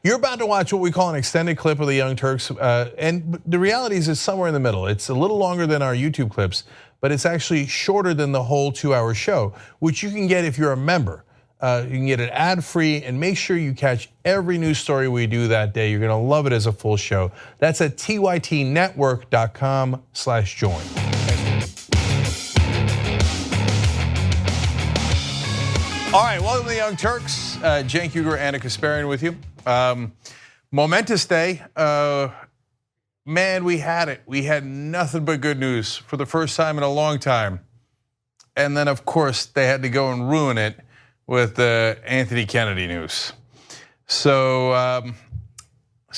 You're about to watch what we call an extended clip of the Young Turks, and the reality is it's somewhere in the middle. It's a little longer than our YouTube clips, but it's actually shorter than the whole 2-hour show, which you can get if you're a member. You can get it ad-free, and make sure you catch every news story we do that day. You're gonna love it as a full show. That's at tytnetwork.com/join. All right, welcome to the Young Turks. Cenk Uygur, Ana Kasparian with you. Momentous day. Man, we had it. We had nothing but good news for the first time in a long time. And then, of course, they had to go and ruin it with the Anthony Kennedy news. So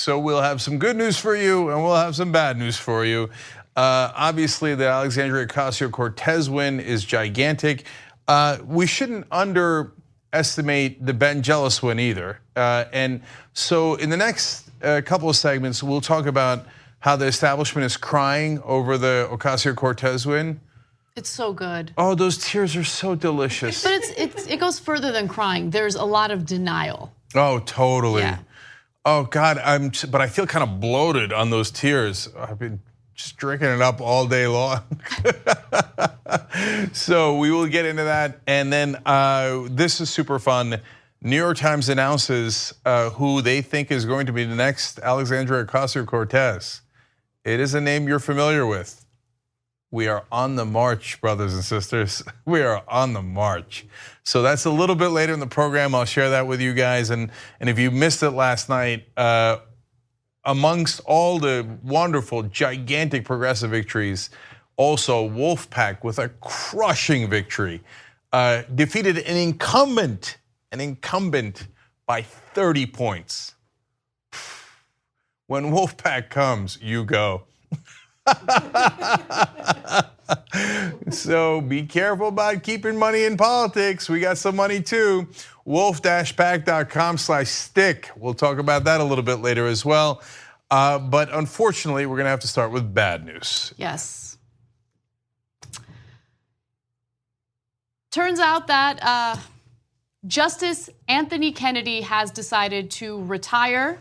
we'll have some good news for you, and we'll have some bad news for you. Obviously, the Alexandria Ocasio-Cortez win is gigantic. We shouldn't underestimate the Ben Jealous win either. And so in the next couple of segments, we'll talk about how the establishment is crying over the Ocasio-Cortez win. It's so good. Oh, those tears are so delicious. But it goes further than crying. There's a lot of denial. Oh, totally. Yeah. Oh God, but I feel kind of bloated on those tears. I've been just drinking it up all day long. So we will get into that. And then this is super fun. New York Times announces who they think is going to be the next Alexandria Ocasio-Cortez. It is a name you're familiar with. We are on the march, brothers and sisters. We are on the march. So that's a little bit later in the program. I'll share that with you guys. And if you missed it last night, amongst all the wonderful, gigantic progressive victories, also Wolfpack with a crushing victory, defeated an incumbent by 30 points. When Wolfpack comes, you go. So be careful about keeping money in politics. We got some money too. wolf-pack.com/stick. We'll talk about that a little bit later as well. But unfortunately, we're gonna have to start with bad news. Yes. Turns out that Justice Anthony Kennedy has decided to retire,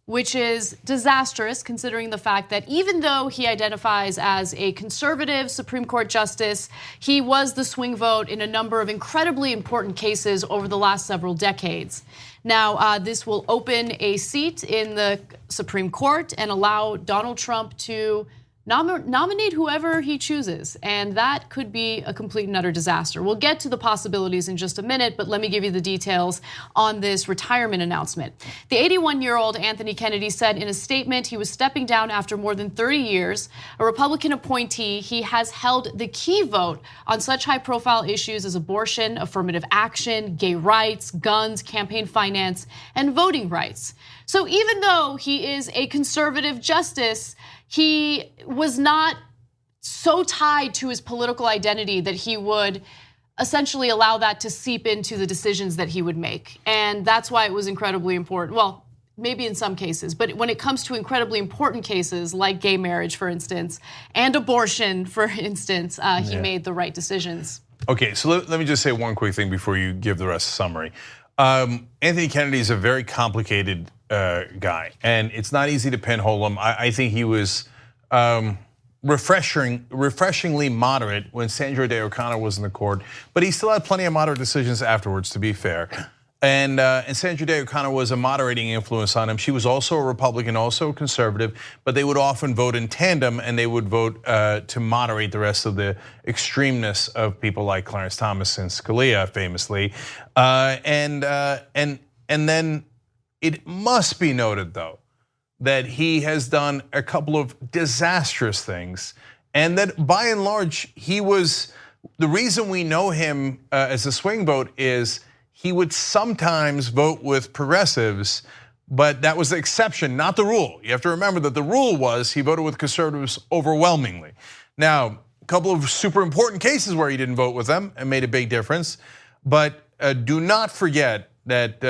which is disastrous considering the fact that even though he identifies as a conservative Supreme Court justice, he was the swing vote in a number of incredibly important cases over the last several decades. Now, this will open a seat in the Supreme Court and allow Donald Trump to nominate whoever he chooses, and that could be a complete and utter disaster. We'll get to the possibilities in just a minute, but let me give you the details on this retirement announcement. The 81-year-old Anthony Kennedy said in a statement he was stepping down after more than 30 years. A Republican appointee, he has held the key vote on such high-profile issues as abortion, affirmative action, gay rights, guns, campaign finance, and voting rights. So even though he is a conservative justice, he was not so tied to his political identity that he would essentially allow that to seep into the decisions that he would make. And that's why it was incredibly important. Well, maybe in some cases, but when it comes to incredibly important cases like gay marriage, for instance, and abortion, for instance, he made the right decisions. Okay, so let me just say one quick thing before you give the rest of the summary. Anthony Kennedy is a very complicated guy, and it's not easy to pinhole him. I think he was refreshingly moderate when Sandra Day O'Connor was in the court, but he still had plenty of moderate decisions afterwards, to be fair. And Sandra Day O'Connor was a moderating influence on him. She was also a Republican, also a conservative, but they would often vote in tandem, and they would vote to moderate the rest of the extremeness of people like Clarence Thomas and Scalia, famously. And then it must be noted, though, that he has done a couple of disastrous things, and that by and large, he was, the reason we know him as a swing vote is he would sometimes vote with progressives, but that was the exception, not the rule. You have to remember that the rule was he voted with conservatives overwhelmingly. Now, a couple of super important cases where he didn't vote with them and made a big difference, but do not forget that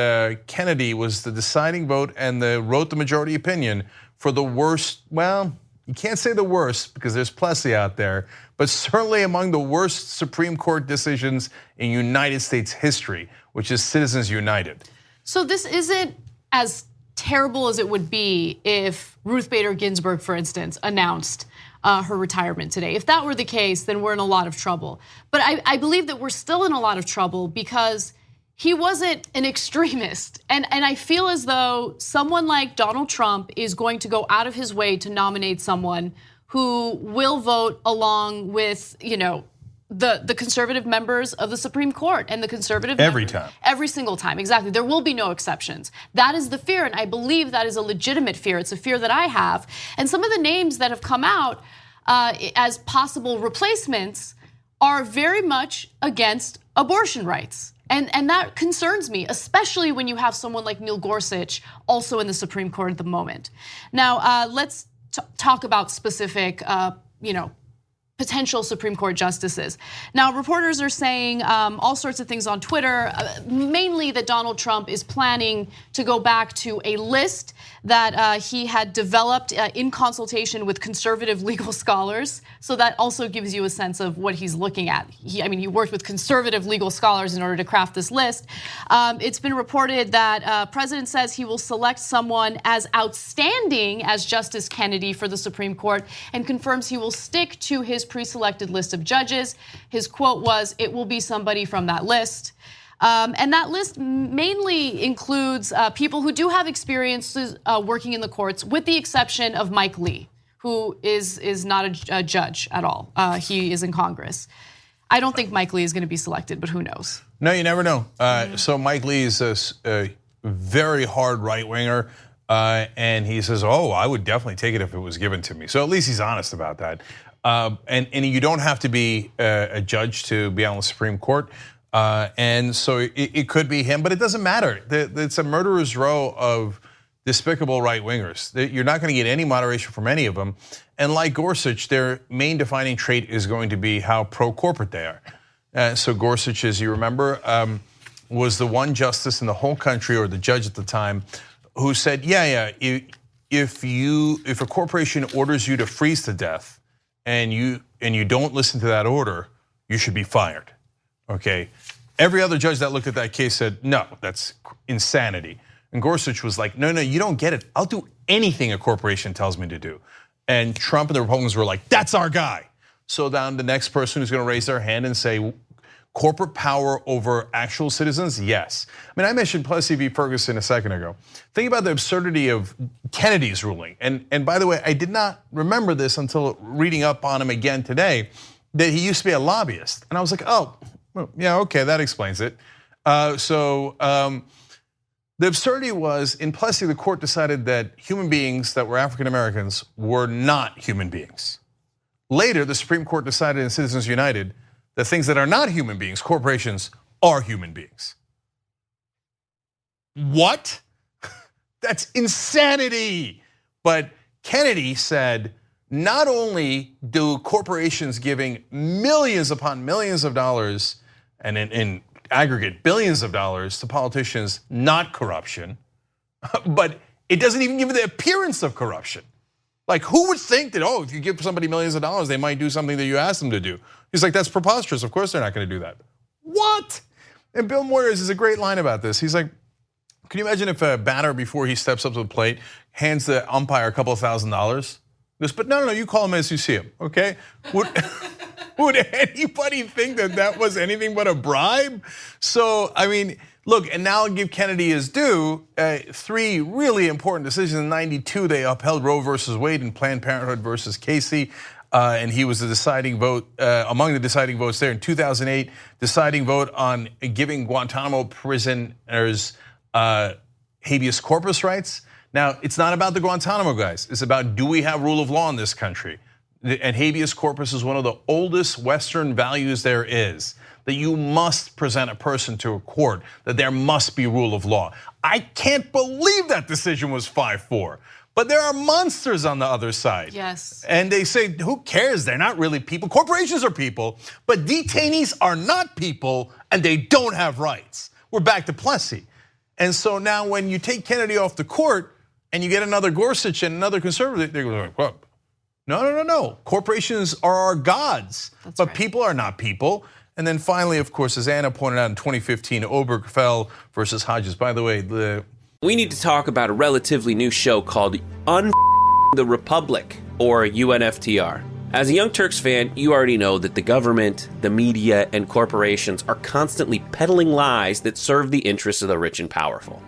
Kennedy was the deciding vote and wrote the majority opinion for the worst, well, you can't say the worst because there's plenty out there, but certainly among the worst Supreme Court decisions in United States history, which is Citizens United. So this isn't as terrible as it would be if Ruth Bader Ginsburg, for instance, announced her retirement today. If that were the case, then we're in a lot of trouble. But I believe that we're still in a lot of trouble because he wasn't an extremist. And I feel as though someone like Donald Trump is going to go out of his way to nominate someone who will vote along with, the conservative members of the Supreme Court and the conservative every members, time. every single time, exactly. There will be no exceptions. That is the fear, and I believe that is a legitimate fear. It's a fear that I have. And some of the names that have come out as possible replacements are very much against abortion rights. And that concerns me, especially when you have someone like Neil Gorsuch also in the Supreme Court at the moment. Now, let's talk about specific, potential Supreme Court justices. Now, reporters are saying all sorts of things on Twitter, mainly that Donald Trump is planning to go back to a list that he had developed in consultation with conservative legal scholars. So that also gives you a sense of what he's looking at. He worked with conservative legal scholars in order to craft this list. It's been reported that President says he will select someone as outstanding as Justice Kennedy for the Supreme Court and confirms he will stick to his pre-selected list of judges. His quote was, "It will be somebody from that list." And that list mainly includes people who do have experiences working in the courts, with the exception of Mike Lee, who is not a judge at all. He is in Congress. I don't think Mike Lee is going to be selected, but who knows? No, you never know. So Mike Lee is a very hard right-winger. And he says, I would definitely take it if it was given to me. So at least he's honest about that. And you don't have to be a judge to be on the Supreme Court. And so it could be him, but it doesn't matter. It's a murderer's row of despicable right-wingers. You're not gonna get any moderation from any of them. And like Gorsuch, their main defining trait is going to be how pro-corporate they are. So Gorsuch, as you remember, was the one justice in the whole country, or the judge at the time, who said, if a corporation orders you to freeze to death and you don't listen to that order, you should be fired. Okay. Every other judge that looked at that case said, no, that's insanity. And Gorsuch was like, no, you don't get it. I'll do anything a corporation tells me to do. And Trump and the Republicans were like, that's our guy. So then the next person who's gonna raise their hand and say, corporate power over actual citizens, yes. I mentioned Plessy v. Ferguson a second ago. Think about the absurdity of Kennedy's ruling. And by the way, I did not remember this until reading up on him again today, that he used to be a lobbyist. And I was like, yeah, okay, that explains it. The absurdity was, in Plessy, the court decided that human beings that were African Americans were not human beings. Later, the Supreme Court decided in Citizens United that things that are not human beings, corporations, are human beings. What? That's insanity. But Kennedy said, not only do corporations giving millions upon millions of dollars, and in aggregate billions of dollars to politicians, not corruption, but it doesn't even give it the appearance of corruption. Like, who would think that, if you give somebody millions of dollars, they might do something that you ask them to do? He's like, that's preposterous. Of course they're not gonna do that. What? And Bill Moyers has a great line about this. He's like, can you imagine if a batter, before he steps up to the plate, hands the umpire a couple of $1,000s? He goes, but no, you call him as you see him, okay? Would anybody think that that was anything but a bribe? So, look, and now I'll give Kennedy his due. 3 really important decisions. In '92, they upheld Roe versus Wade and Planned Parenthood versus Casey. And he was the deciding vote, among the deciding votes there. In 2008, deciding vote on giving Guantanamo prisoners habeas corpus rights. Now, it's not about the Guantanamo guys. It's about, do we have rule of law in this country? And habeas corpus is one of the oldest Western values there is, that you must present a person to a court, that there must be rule of law. I can't believe that decision was 5-4. But there are monsters on the other side. Yes. And they say, who cares? They're not really people. Corporations are people, but detainees are not people, and they don't have rights. We're back to Plessy. And so now when you take Kennedy off the court and you get another Gorsuch and another conservative, they're like, what? No. Corporations are our gods, but right. People are not people. And then finally, of course, as Anna pointed out in 2015, Obergefell versus Hodges. By the way, We need to talk about a relatively new show called the Republic, or UNFTR. As a Young Turks fan, you already know that the government, the media, and corporations are constantly peddling lies that serve the interests of the rich and powerful.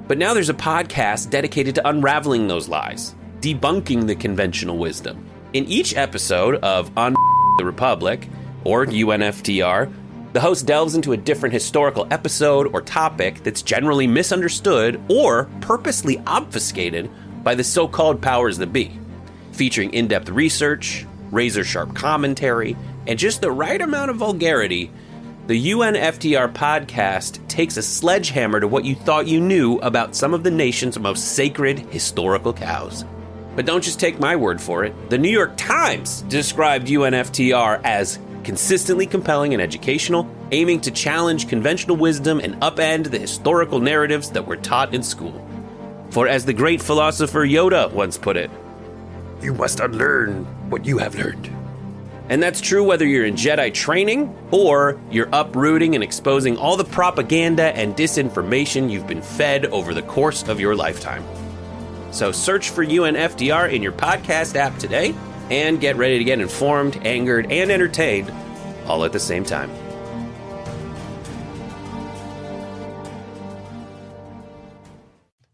But now there's a podcast dedicated to unraveling those lies, debunking the conventional wisdom. In each episode of the Republic, or UNFTR, the host delves into a different historical episode or topic that's generally misunderstood or purposely obfuscated by the so-called powers that be, featuring in-depth research, razor-sharp commentary, and just the right amount of vulgarity. The UNFTR podcast takes a sledgehammer to what you thought you knew about some of the nation's most sacred historical cows. But don't just take my word for it. The New York Times described UNFTR as consistently compelling and educational, aiming to challenge conventional wisdom and upend the historical narratives that were taught in school. For as the great philosopher Yoda once put it, you must unlearn what you have learned. And that's true whether you're in Jedi training or you're uprooting and exposing all the propaganda and disinformation you've been fed over the course of your lifetime. So search for UNFTR in your podcast app today and get ready to get informed, angered, and entertained all at the same time.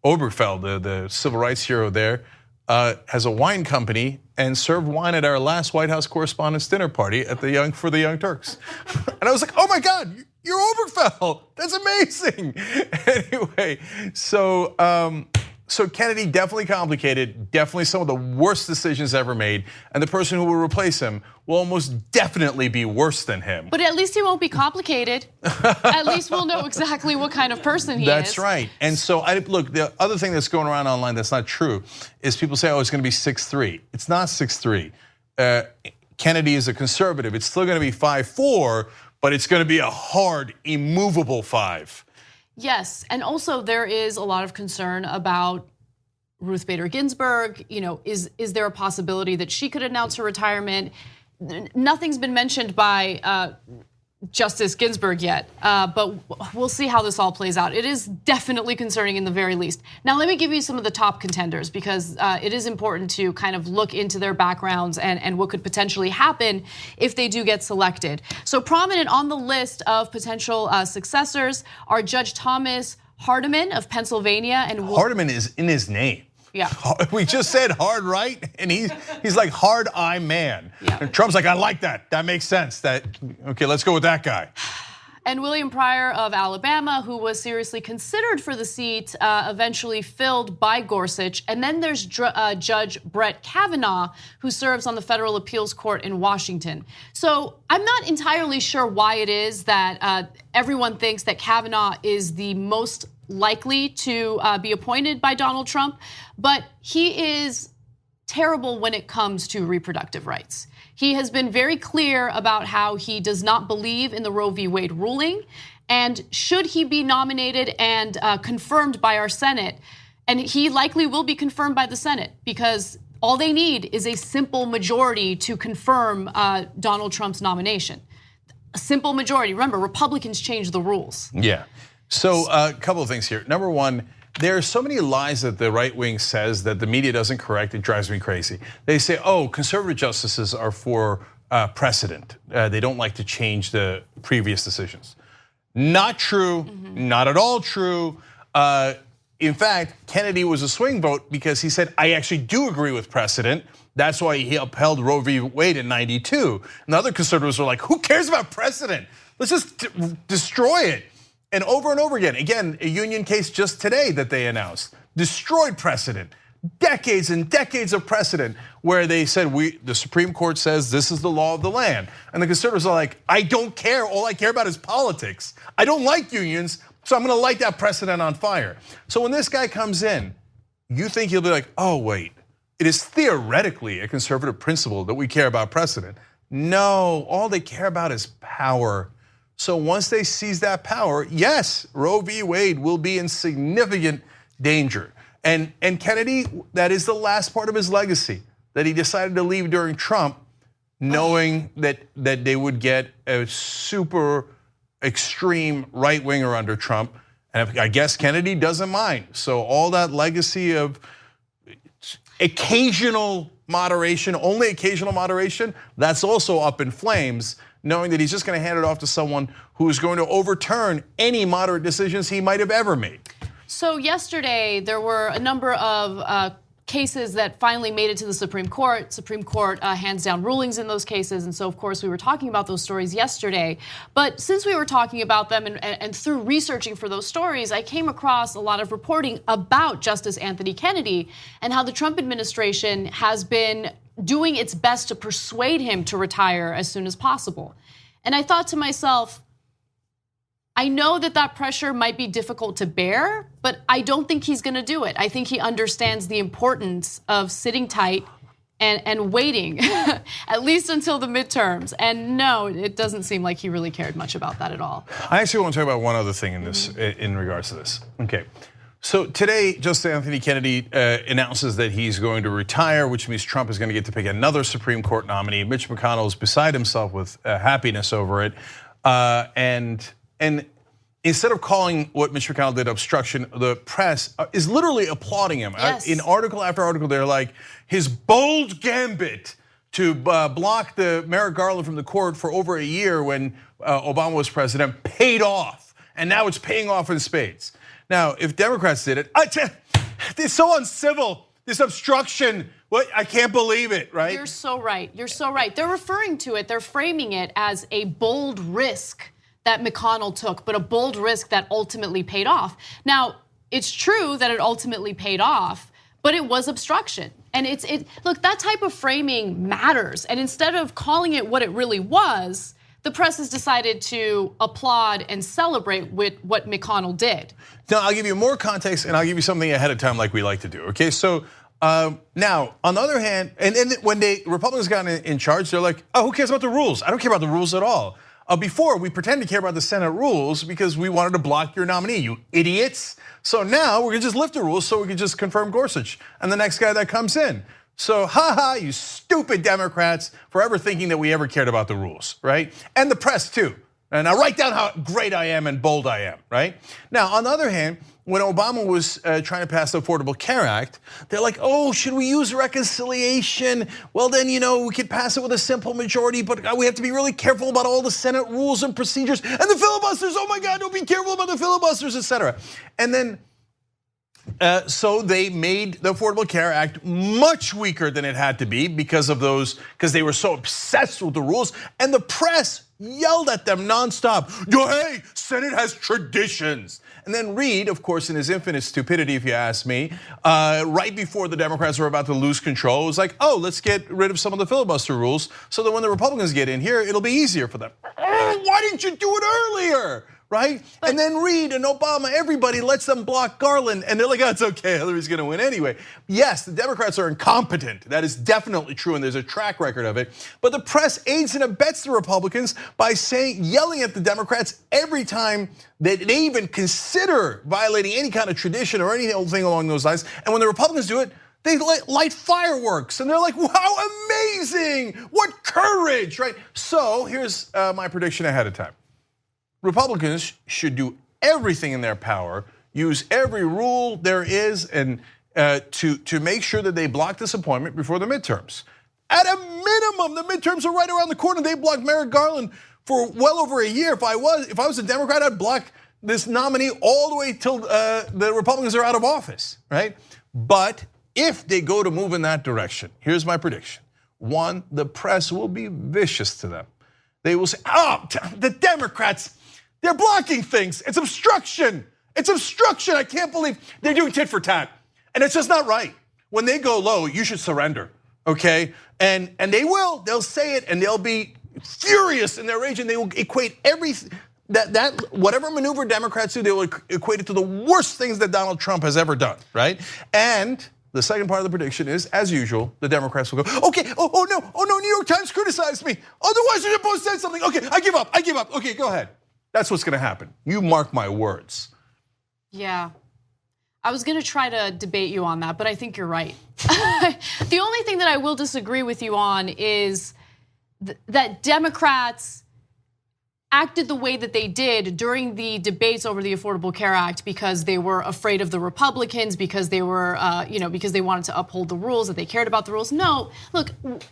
Obergefell, the civil rights hero there, has a wine company and served wine at our last White House Correspondents' Dinner party at for the Young Turks. And I was like, oh my God, you're Obergefell. That's amazing. Anyway, so Kennedy, definitely complicated, definitely some of the worst decisions ever made, and the person who will replace him will almost definitely be worse than him. But at least he won't be complicated. At least we'll know exactly what kind of person he is. That's right. And so, look, the other thing that's going around online that's not true is people say, oh, it's going to be 6'3". It's not 6'3". Kennedy is a conservative. It's still going to be 5'4", but it's going to be a hard, immovable 5. Yes, and also there is a lot of concern about Ruth Bader Ginsburg. You know, is there a possibility that she could announce her retirement? Nothing's been mentioned by Justice Ginsburg yet, but we'll see how this all plays out. It is definitely concerning in the very least. Now, let me give you some of the top contenders because it is important to kind of look into their backgrounds and what could potentially happen if they do get selected. So prominent on the list of potential successors are Judge Thomas Hardiman of Pennsylvania. And Hardiman is in his name. Yeah. We just said hard right, and he's like hard eye man. Yeah. And Trump's like, I like that. That makes sense. Okay, let's go with that guy. And William Pryor of Alabama, who was seriously considered for the seat, eventually filled by Gorsuch. And then there's Judge Brett Kavanaugh, who serves on the Federal Appeals Court in Washington. So I'm not entirely sure why it is that everyone thinks that Kavanaugh is the most likely to be appointed by Donald Trump, but he is terrible when it comes to reproductive rights. He has been very clear about how he does not believe in the Roe v. Wade ruling, and should he be nominated and confirmed by our Senate, and he likely will be confirmed by the Senate because all they need is a simple majority to confirm Donald Trump's nomination. A simple majority. Remember, Republicans change the rules. Yeah. So a couple of things here. Number one, there are so many lies that the right wing says that the media doesn't correct. It drives me crazy. They say, oh, conservative justices are for precedent. They don't like to change the previous decisions. Not true, not at all true. In fact, Kennedy was a swing vote because he said, I actually do agree with precedent. That's why he upheld Roe v. Wade in '92. And the other conservatives were like, who cares about precedent? Let's just destroy it. And over again, a union case just today that they announced, destroyed precedent. Decades and decades of precedent where they said, the Supreme Court says this is the law of the land. And the conservatives are like, I don't care, all I care about is politics. I don't like unions, so I'm gonna light that precedent on fire. So when this guy comes in, you think he'll be like, oh wait, it is theoretically a conservative principle that we care about precedent. No, all they care about is power. So once they seize that power, yes, Roe v. Wade will be in significant danger. And Kennedy, that is the last part of his legacy, that he decided to leave during Trump, knowing that they would get a super extreme right winger under Trump. And I guess Kennedy doesn't mind. So all that legacy of occasional moderation, only occasional moderation, that's also up in flames, knowing that he's just going to hand it off to someone who is going to overturn any moderate decisions he might have ever made. So yesterday, there were a number of cases that finally made it to the Supreme Court. Supreme Court hands down rulings in those cases. And so, of course, we were talking about those stories yesterday. But since we were talking about them and through researching for those stories, I came across a lot of reporting about Justice Anthony Kennedy and how the Trump administration has been doing its best to persuade him to retire as soon as possible. And I thought to myself, I know that pressure might be difficult to bear, but I don't think he's going to do it. I think he understands the importance of sitting tight and waiting, at least until the midterms. And no, it doesn't seem like he really cared much about that at all. I actually want to talk about one other thing in this, in regards to this. Okay, so today, Justice Anthony Kennedy announces that he's going to retire, which means Trump is going to get to pick another Supreme Court nominee. Mitch McConnell is beside himself with happiness over it, and instead of calling what Mitch McConnell did obstruction, the press is literally applauding him. Yes. In article after article, they're like, his bold gambit to block the Merrick Garland from the court for over a year when Obama was president paid off. And now it's paying off in spades. Now, if Democrats did it, they're so uncivil, this obstruction. What? I can't believe it, right? You're so right, you're so right. They're referring to it, they're framing it as a bold risk that McConnell took, but a bold risk that ultimately paid off. Now, it's true that it ultimately paid off, but it was obstruction. And look, that type of framing matters. And instead of calling it what it really was, the press has decided to applaud and celebrate with what McConnell did. Now, I'll give you more context and I'll give you something ahead of time like we like to do, okay? So now, on the other hand, and when Republicans got in charge, they're like, oh, who cares about the rules? I don't care about the rules at all. Before, we pretended to care about the Senate rules because we wanted to block your nominee, you idiots. So now we're gonna just lift the rules so we can just confirm Gorsuch and the next guy that comes in. So, you stupid Democrats for ever thinking that we ever cared about the rules, right? And the press too. And I write down how great I am and bold I am, right? Now, on the other hand, when Obama was trying to pass the Affordable Care Act, they're like, oh, should we use reconciliation? Well, then, we could pass it with a simple majority, but we have to be really careful about all the Senate rules and procedures and the filibusters. Oh my God, don't be careful about the filibusters, etc. And then, so they made the Affordable Care Act much weaker than it had to be because they were so obsessed with the rules, and the press yelled at them nonstop. Hey, Senate has traditions. And then Reid, of course, in his infinite stupidity, if you ask me, right before the Democrats were about to lose control, was like, oh, let's get rid of some of the filibuster rules so that when the Republicans get in here, it'll be easier for them. Why didn't you do it earlier? Right? And then Reid and Obama, everybody lets them block Garland, and they're like, oh, it's okay, Hillary's gonna win anyway. Yes, the Democrats are incompetent. That is definitely true, and there's a track record of it. But the press aids and abets the Republicans by yelling at the Democrats every time that they even consider violating any kind of tradition or anything along those lines. And when the Republicans do it, they light fireworks, and they're like, wow, amazing, what courage, right? So here's my prediction ahead of time. Republicans should do everything in their power, use every rule there is, and to make sure that they block this appointment before the midterms. At a minimum, the midterms are right around the corner. They blocked Merrick Garland for well over a year. If I was a Democrat, I'd block this nominee all the way till the Republicans are out of office, right? But if they go to move in that direction, here's my prediction. One, the press will be vicious to them. They will say, oh, the Democrats, they're blocking things. It's obstruction. It's obstruction. I can't believe they're doing tit for tat. And it's just not right. When they go low, you should surrender, okay? And they will. They'll say it, and they'll be furious in their rage, and they will equate whatever maneuver Democrats do, they will equate it to the worst things that Donald Trump has ever done, right? And the second part of the prediction is, as usual, the Democrats will go, okay, oh no, New York Times criticized me. Otherwise, you're supposed to say something. Okay, I give up. Okay, go ahead. That's what's gonna happen. You mark my words. Yeah. I was gonna try to debate you on that, but I think you're right. The only thing that I will disagree with you on is that Democrats acted the way that they did during the debates over the Affordable Care Act because they were afraid of the Republicans, because they were, because they wanted to uphold the rules, that they cared about the rules. No, look,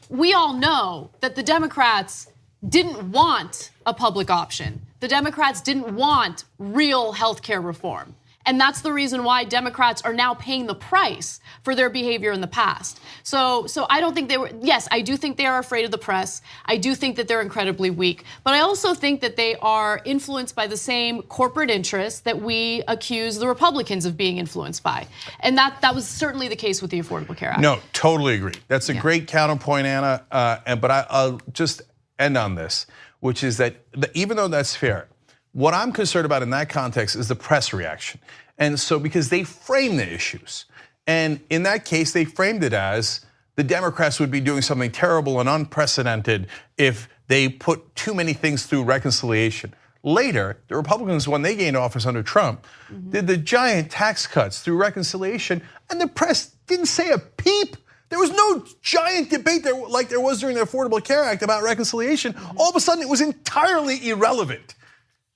we all know that the Democrats didn't want a public option. The Democrats didn't want real healthcare reform. And that's the reason why Democrats are now paying the price for their behavior in the past. So I don't think they were, yes, I do think they are afraid of the press. I do think that they're incredibly weak. But I also think that they are influenced by the same corporate interests that we accuse the Republicans of being influenced by. And that was certainly the case with the Affordable Care Act. No, totally agree. That's a great counterpoint, Anna. But I'll just end on this, which is that even though that's fair, what I'm concerned about in that context is the press reaction. And so because they frame the issues. And in that case, they framed it as the Democrats would be doing something terrible and unprecedented if they put too many things through reconciliation. Later, the Republicans, when they gained office under Trump, did the giant tax cuts through reconciliation, and the press didn't say a peep. There was no giant debate there like there was during the Affordable Care Act about reconciliation. All of a sudden, it was entirely irrelevant.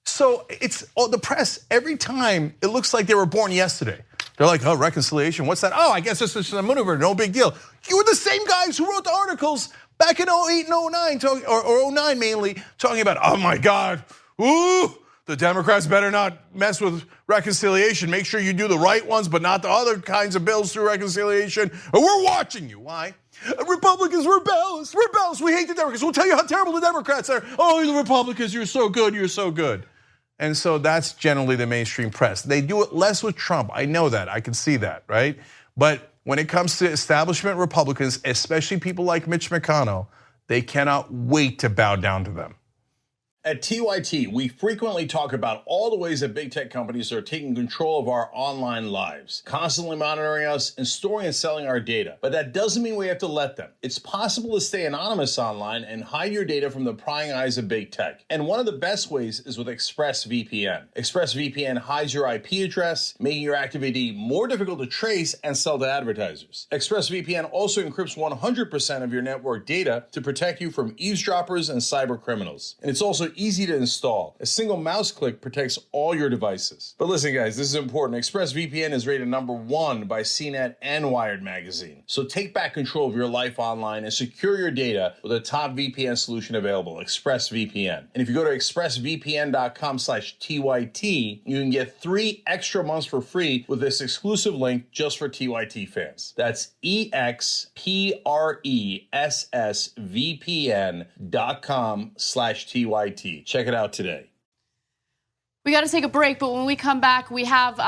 So it's the press, every time it looks like they were born yesterday. They're like, oh, reconciliation, what's that? Oh, I guess this is a maneuver, no big deal. You were the same guys who wrote the articles back in 08 and 09, or 09 mainly, talking about, oh my God, ooh, the Democrats better not mess with reconciliation. Make sure you do the right ones, but not the other kinds of bills through reconciliation. And we're watching you. Why? Republicans, rebels. We hate the Democrats. We'll tell you how terrible the Democrats are. Oh, the Republicans, you're so good, you're so good. And so that's generally the mainstream press. They do it less with Trump. I know that, I can see that, right? But when it comes to establishment Republicans, especially people like Mitch McConnell, they cannot wait to bow down to them. At TYT, we frequently talk about all the ways that big tech companies are taking control of our online lives, constantly monitoring us and storing and selling our data. But that doesn't mean we have to let them. It's possible to stay anonymous online and hide your data from the prying eyes of big tech. And one of the best ways is with ExpressVPN. ExpressVPN hides your IP address, making your activity more difficult to trace and sell to advertisers. ExpressVPN also encrypts 100% of your network data to protect you from eavesdroppers and cyber criminals. And it's also easy to install. A single mouse click protects all your devices. But listen, guys, this is important. ExpressVPN is rated #1 by CNET and Wired magazine. So take back control of your life online and secure your data with a top VPN solution available, ExpressVPN. And if you go to expressvpn.com/TYT, you can get 3 extra months for free with this exclusive link just for TYT fans. That's expressvpn.com/TYT. Check it out today. We got to take a break, but when we come back, we have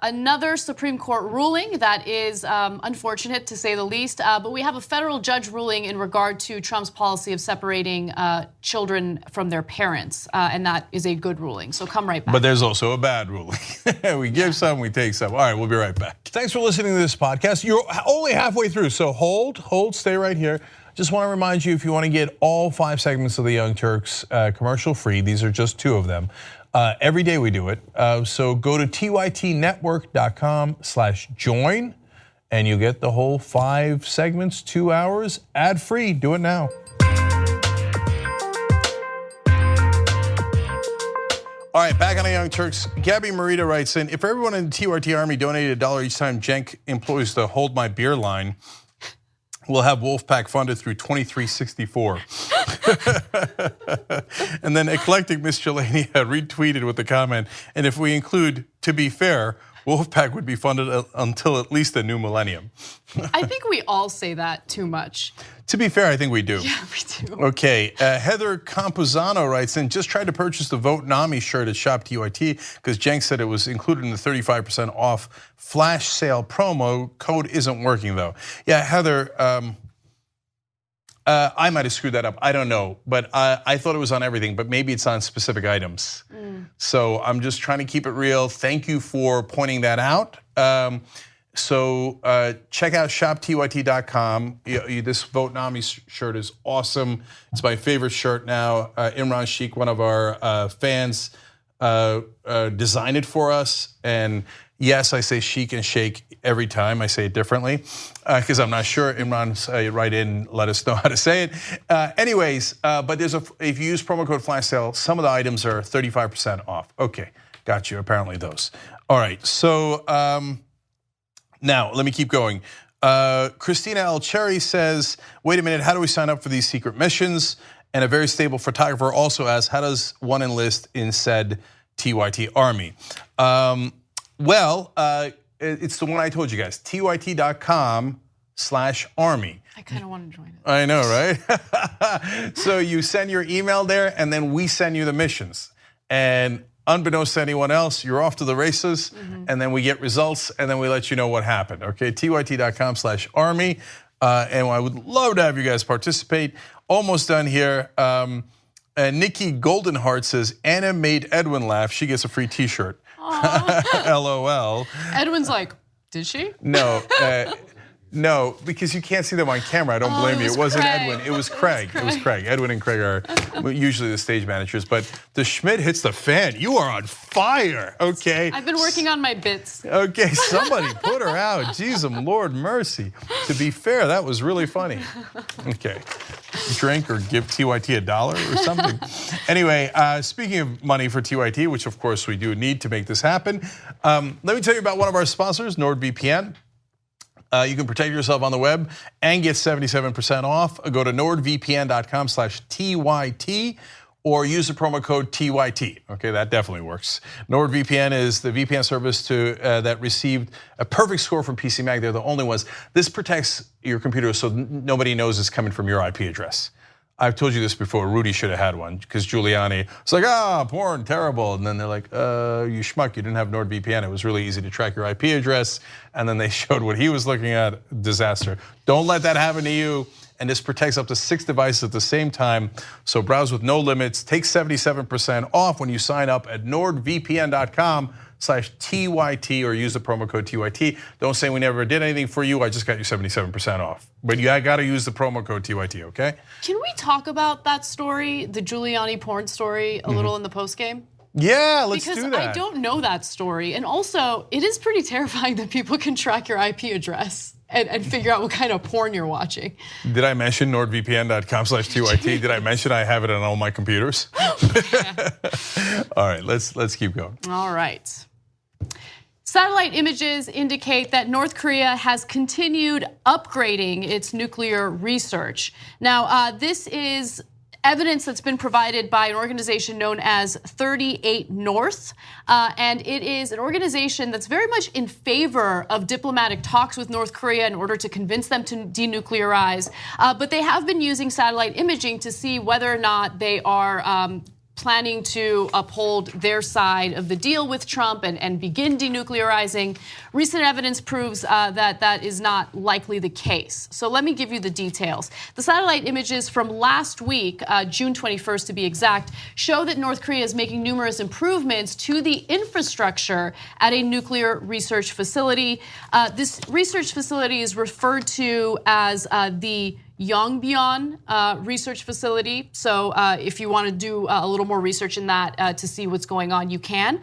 another Supreme Court ruling that is unfortunate, to say the least. But we have a federal judge ruling in regard to Trump's policy of separating children from their parents, and that is a good ruling. So come right back. But there's also a bad ruling. We give some, we take some. All right, we'll be right back. Thanks for listening to this podcast. You're only halfway through, so hold, stay right here. Just want to remind you, if you want to get all 5 segments of the Young Turks commercial free, these are just 2 of them. Every day we do it. So go to tytnetwork.com/join and you get the whole 5 segments, 2 hours, ad free. Do it now. All right, back on the Young Turks. Gabby Marita writes in, if everyone in the TRT Army donated $1 each time Cenk employs the Hold My Beer line, we'll have Wolfpack funded through 2364. And then Eclectic Miss Jelania retweeted with the comment, and if we include, to be fair, Wolfpack would be funded until at least the new millennium. I think we all say that too much. To be fair, I think we do. Yeah, we do. Okay, Heather Camposano writes in, just tried to purchase the Vote NAMI shirt at Shop TYT because Cenk said it was included in the 35% off flash sale promo. Code isn't working though. Yeah, Heather, I might have screwed that up. I don't know, but I thought it was on everything, but maybe it's on specific items. So I'm just trying to keep it real. Thank you for pointing that out. So check out shoptyt.com. This Vote NAMI shirt is awesome. It's my favorite shirt now. Imran Sheikh, one of our fans, designed it for us, and Yes, I say sheik and shake every time. I say it differently because I'm not sure. Imran, write in, let us know how to say it. But if you use promo code flash sale, some of the items are 35% off. Okay, got you. Apparently those. All right, so now let me keep going. Christina L. Cherry says, wait a minute, how do we sign up for these secret missions? And a very stable photographer also asks, how does one enlist in said TYT army? It's the one I told you guys, tyt.com/army. I kind of want to join it. I know, right? So you send your email there and then we send you the missions. And unbeknownst to anyone else, you're off to the races and then we get results and then we let you know what happened, okay? tyt.com/army. And I would love to have you guys participate. Almost done here. Nikki Goldenheart says, Anna made Edwin laugh. She gets a free t-shirt. LOL. Edwin's like, did she? No, no, because you can't see them on camera. I don't blame you. It wasn't Craig. Edwin. It was Craig. It was Craig. Edwin and Craig are usually the stage managers. But the Schmidt hits the fan. You are on fire. Okay. I've been working on my bits. Okay, somebody put her out. Jeez, Lord mercy. To be fair, that was really funny. Okay. Drink or give TYT $1 or something. Anyway, speaking of money for TYT, which of course we do need to make this happen, let me tell you about one of our sponsors, NordVPN. You can protect yourself on the web and get 77% off. Go to nordvpn.com/TYT or use the promo code TYT. Okay, that definitely works. NordVPN is the VPN service that received a perfect score from PCMag. They're the only ones. This protects your computer so nobody knows it's coming from your IP address. I've told you this before, Rudy should have had one because Giuliani was like, porn, terrible. And then they're like, you schmuck, you didn't have NordVPN. It was really easy to track your IP address. And then they showed what he was looking at, disaster. Don't let that happen to you. And this protects up to 6 devices at the same time. So browse with no limits. Take 77% off when you sign up at nordvpn.com/TYT or use the promo code TYT. Don't say we never did anything for you. I just got you 77% off. But you got to use the promo code TYT, okay? Can we talk about that story, the Giuliani porn story, a little in the postgame? Yeah, let's Because do that. I don't know that story. And also, it is pretty terrifying that people can track your IP address and figure out what kind of porn you're watching. Did I mention nordvpn.com/TYT? Did I mention I have it on all my computers? All right, let's keep going. All right. Satellite images indicate that North Korea has continued upgrading its nuclear research. Now, this is evidence that's been provided by an organization known as 38 North. And it is an organization that's very much in favor of diplomatic talks with North Korea in order to convince them to denuclearize. But they have been using satellite imaging to see whether or not they are planning to uphold their side of the deal with Trump and begin denuclearizing. Recent evidence proves that that is not likely the case. So let me give you the details. The satellite images from last week, June 21st to be exact, show that North Korea is making numerous improvements to the infrastructure at a nuclear research facility. This research facility is referred to as the Yongbyon research facility. So if you want to do a little more research in that to see what's going on, you can.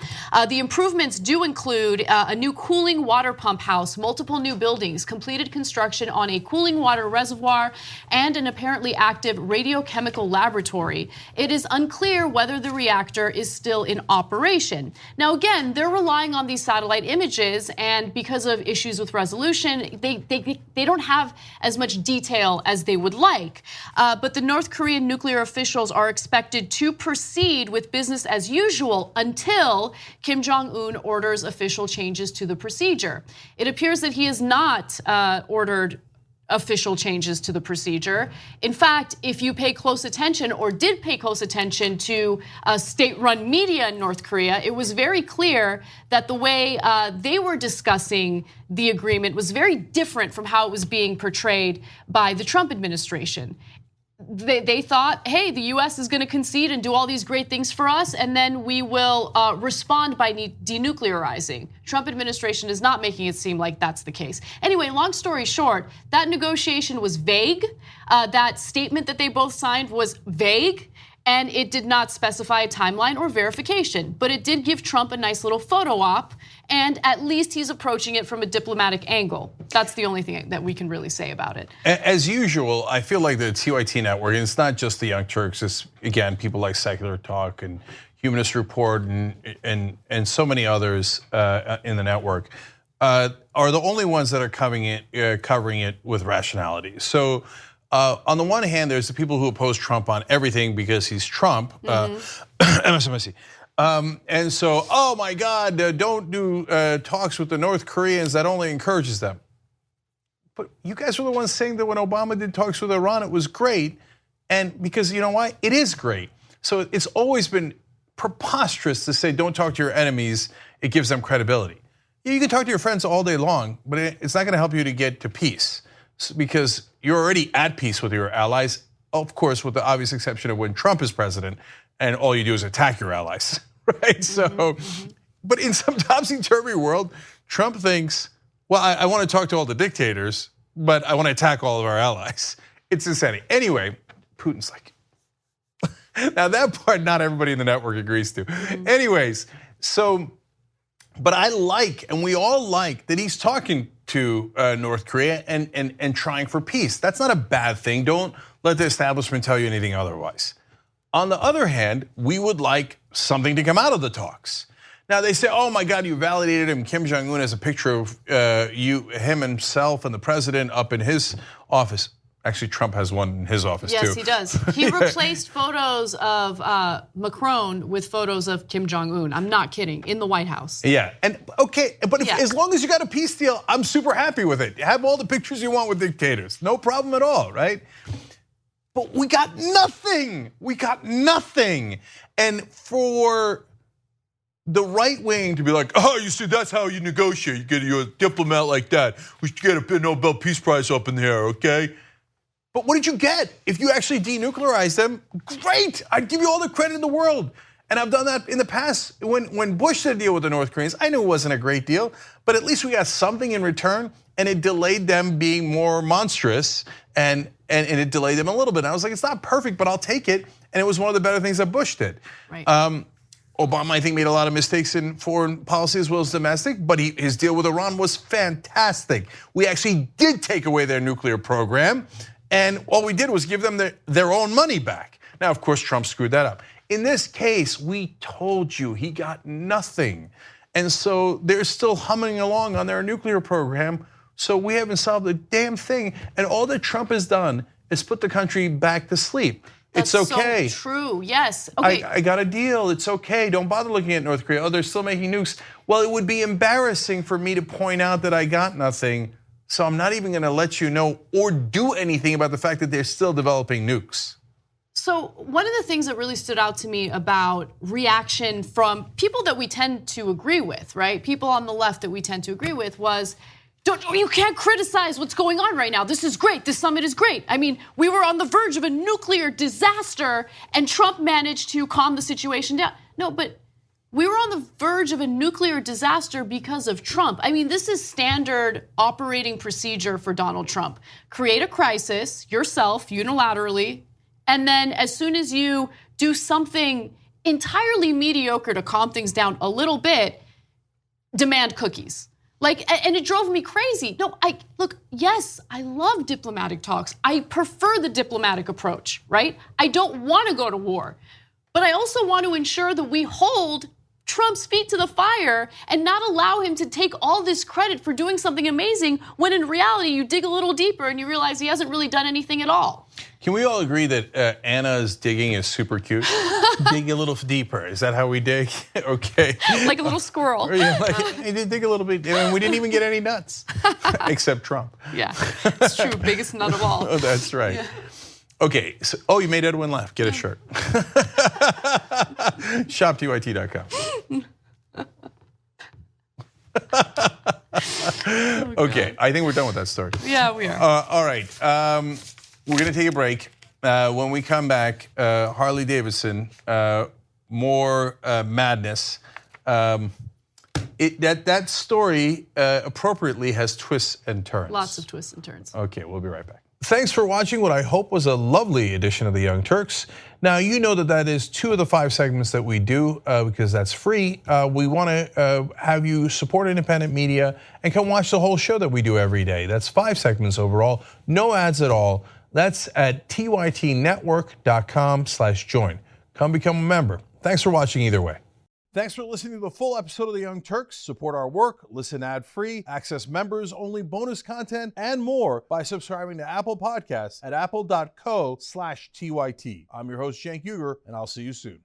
The improvements do include a new cooling water pump house, multiple new buildings, completed construction on a cooling water reservoir, and an apparently active radiochemical laboratory. It is unclear whether the reactor is still in operation. Now again, they're relying on these satellite images, and because of issues with resolution, they don't have as much detail as they would like. But the North Korean nuclear officials are expected to proceed with business as usual until Kim Jong-un orders official changes to the procedure. It appears that he has not ordered official changes to the procedure. In fact, if you pay close attention or did pay close attention to state-run media in North Korea, it was very clear that the way they were discussing the agreement was very different from how it was being portrayed by the Trump administration. They thought, hey, the US is going to concede and do all these great things for us, and then we will respond by denuclearizing. Trump administration is not making it seem like that's the case. Anyway, long story short, that negotiation was vague. That statement that they both signed was vague. and it did not specify a timeline or verification, but it did give Trump a nice little photo op, and at least he's approaching it from a diplomatic angle. That's the only thing that we can really say about it. As usual, I feel like the TYT network, and it's not just the Young Turks, it's again people like Secular Talk and Humanist Report and so many others in the network are the only ones that are covering it with rationality. So on the one hand, there's the people who oppose Trump on everything because he's Trump, MSNBC. And so, oh my God, don't do talks with the North Koreans, that only encourages them. But you guys were the ones saying that when Obama did talks with Iran, it was great. And because you know why? It is great. So it's always been preposterous to say don't talk to your enemies, it gives them credibility. You can talk to your friends all day long, but it's not gonna help you to get to peace because you're already at peace with your allies, of course, with the obvious exception of when Trump is president and all you do is attack your allies, right? So, but in some topsy-turvy world, Trump thinks, well, I wanna talk to all the dictators, but I wanna attack all of our allies. It's insanity. Anyway, Putin's like, now that part, not everybody in the network agrees to. Anyways, so, but I like, and we all like that he's talking to North Korea and trying for peace. That's not a bad thing. Don't let the establishment tell you anything otherwise. On the other hand, we would like something to come out of the talks. Now they say, oh my God, you validated him. Kim Jong-un has a picture of him himself and the president up in his office. Actually, Trump has one in his office too. Yes, he does. He replaced photos of Macron with photos of Kim Jong-un. I'm not kidding, in the White House. Yeah, and okay, but as long as you got a peace deal, I'm super happy with it. Have all the pictures you want with dictators, no problem at all, right? But we got nothing. We got nothing. And for the right wing to be like, oh, you see, that's how you negotiate. You get a diplomat like that. We should get a Nobel Peace Prize up in there, okay? But what did you get? If you actually denuclearize them, great. I'd give you all the credit in the world. And I've done that in the past. When Bush did a deal with the North Koreans, I knew it wasn't a great deal, but at least we got something in return, and it delayed them being more monstrous, and it delayed them a little bit. And I was like, it's not perfect, but I'll take it. And it was one of the better things that Bush did. Right. Obama, I think, made a lot of mistakes in foreign policy as well as domestic, but his deal with Iran was fantastic. We actually did take away their nuclear program. And all we did was give them their own money back. Now, of course, Trump screwed that up. In this case, we told you he got nothing. And so they're still humming along on their nuclear program. So we haven't solved a damn thing. And all that Trump has done is put the country back to sleep. That's it's okay. So true, yes. Okay. I got a deal, it's okay. Don't bother looking at North Korea. Oh, they're still making nukes. Well, it would be embarrassing for me to point out that I got nothing. So I'm not even gonna let you know or do anything about the fact that they're still developing nukes. So one of the things that really stood out to me about reaction from people that we tend to agree with, right? People on the left that we tend to agree with was, you can't criticize what's going on right now. This is great, this summit is great. I mean, we were on the verge of a nuclear disaster and Trump managed to calm the situation down. No, but we were on the verge of a nuclear disaster because of Trump. I mean, this is standard operating procedure for Donald Trump. Create a crisis yourself, unilaterally, and then as soon as you do something entirely mediocre to calm things down a little bit, demand cookies. And it drove me crazy. No, look, yes, I love diplomatic talks. I prefer the diplomatic approach, right? I don't want to go to war. But I also want to ensure that we hold Trump's feet to the fire and not allow him to take all this credit for doing something amazing when in reality you dig a little deeper and you realize he hasn't really done anything at all. Can we all agree that Anna's digging is super cute? Dig a little deeper. Is that how we dig? Okay. Like a little squirrel. Yeah, dig a little bit. And we didn't even get any nuts, except Trump. Yeah, it's true. Biggest nut of all. Oh, that's right. Yeah. Okay, so, you made Edwin laugh. Get a shirt. ShopTYT.com. Okay, I think we're done with that story. Yeah, we are. All right, we're gonna take a break. When we come back, Harley Davidson, more madness. That story appropriately has twists and turns. Lots of twists and turns. Okay, we'll be right back. Thanks for watching what I hope was a lovely edition of the Young Turks. Now, you know that is 2 of the 5 segments that we do because that's free. We want to have you support independent media and come watch the whole show that we do every day. That's 5 segments overall, no ads at all. That's at tytnetwork.com/join. Come become a member. Thanks for watching either way. Thanks for listening to the full episode of The Young Turks. Support our work, listen ad-free, access members-only bonus content, and more by subscribing to Apple Podcasts at apple.co/TYT. I'm your host, Cenk Uygur, and I'll see you soon.